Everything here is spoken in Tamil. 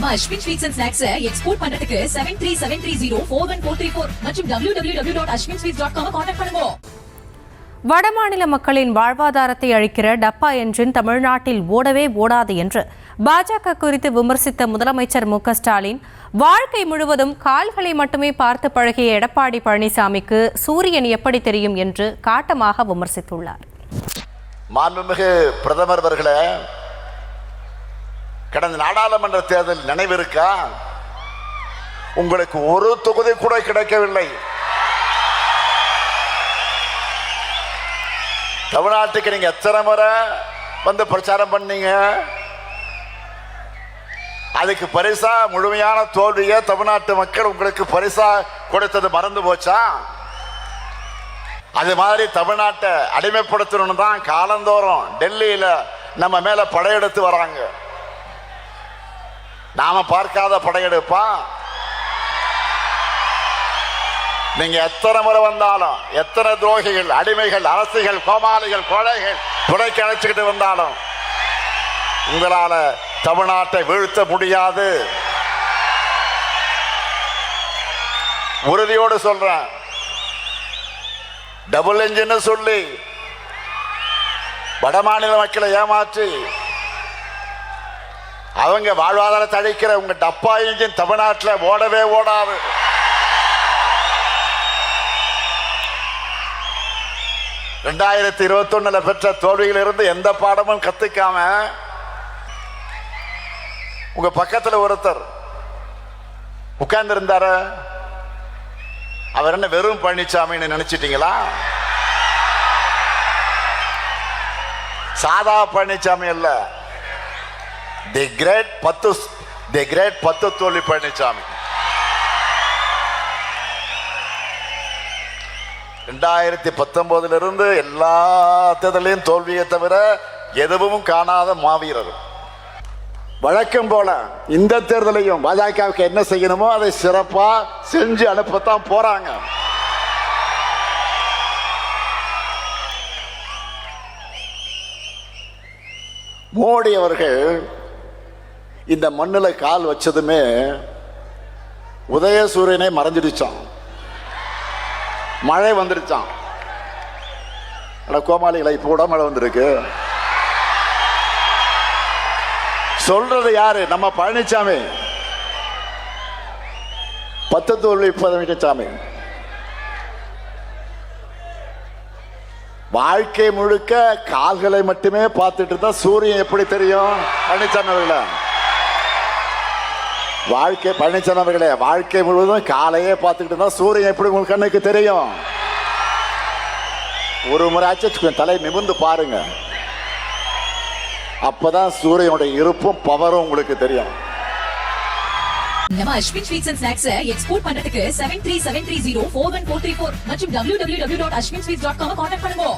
நம்ம Ashwin sweets and snacks export பண்றதுக்கு 7373041434 மற்றும் www.ashwinsweets.com கான்டாக்ட் பண்ணுங்க. வடமாநில மக்களின் வாழ்வாதாரத்தை அழிக்கிற டப்பா என்ஜின் தமிழ்நாட்டில் ஓடவே ஓடாது என்று பாஜக குறித்து விமர்சித்த முதலமைச்சர் மு.க.ஸ்டாலின், வாழ்க்கை முழுவதும் கால்களை மட்டுமே பார்த்து பழகிய எடப்பாடி பழனிசாமிக்கு சூரியன் எப்படி தெரியும் என்று காட்டமாக விமர்சித்துள்ளார். மாண்புமிகு பிரதமர் அவர்களே, கடந்த நாடாளுமன்ற தேர்தல் நினைவிருக்கா? உங்களுக்கு ஒரு தொகுதி கூட கிடைக்கவில்லை. தமிழ்நாட்டுக்கு நீங்க எத்தனை முறை வந்து பிரச்சாரம் பண்ணீங்க? அதுக்கு பரிசா முழுமையான தோல்வியை தமிழ்நாட்டு மக்கள் உங்களுக்கு பரிசா கொடுத்தது மறந்து போச்சா? அது மாதிரி தமிழ்நாட்டை அடிமைப்படுத்தணும்னு தான் காலந்தோறும் டெல்லியில நம்ம மேல படையெடுத்து வராங்க. நாம பார்க்காத படையெடுப்பா? நீங்க எத்தனை முறை வந்தாலும், எத்தனை துரோகிகள், அடிமைகள், அரசிகள், கோமாளிகள், கொலைகள் துணைக்கு அழைச்சுக்கிட்டு வந்தாலும் உங்களால தமிழ்நாட்டை வீழ்த்த முடியாது. உறுதியோடு சொல்றேன். டபுள் என்ஜின் சொல்லி வடமாநில மக்களை ஏமாற்றி அவங்க வாழ்வாதாரத்தை அழிக்கிற உங்க டப்பா இன்ஜின் தமிழ்நாட்டில் ஓடவே ஓடாது. ரெண்டாயிரத்தி 21 பெற்ற தோல்வியில் இருந்து எந்த பாடமும் கத்துக்காம உங்க பக்கத்தில் ஒருத்தர் உட்கார்ந்து இருந்தார, அவர் என்ன வெறும் பழனிசாமின்னு நினைச்சிட்டீங்களா? சாதா பழனிசாமி அல்ல, தி கிரேட் 10 தோல்வி பழனிசாமி. 2019 இருந்து எல்லா தேர்தலையும் தோல்வியை தவிர எதுவும் காணாத மாவீரர். வழக்கம் போல இந்த தேர்தலையும் பாஜகவுக்கு என்ன செய்யணுமோ அதை சிறப்பா செஞ்சு அனுப்பத்தான் போறாங்க. மோடி அவர்கள் இந்த மண்ணில் கால் வச்சதுமே உதயசூரியனை மறைஞ்சிடுச்சான், மழை வந்துடுச்சான். கோமாளிகளை இப்போ கூட மழை வந்திருக்கு. சொல்றது யாரு? நம்ம பழனிசாமி, 10 தோல்வி பழனிசாமி. வாழ்க்கை முழுக்க கால்களை மட்டுமே பார்த்துட்டு இருந்தா சூரியன் எப்படி தெரியும்? பழனிசாமி அவர்களே, பழனிசாமி அவர்களே, வாழ்க்கை முழுவதும் காலையே பார்த்துக்கிட்டு இருந்தா சூரியன் எப்படி உங்களுக்கு கண்ணுக்கு தெரியும்? ஒரு முறை ஆச்சு தலை நிமிர்ந்து பாருங்க, அப்பதான் சூரியனுடைய இருப்பும் பவரும் உங்களுக்கு தெரியும். நம்ம Ashwin sweets and snacks export பண்றதுக்கு 7373041434 மற்றும் www.ashwinsweets.com கான்டாக்ட் பண்ணுங்க.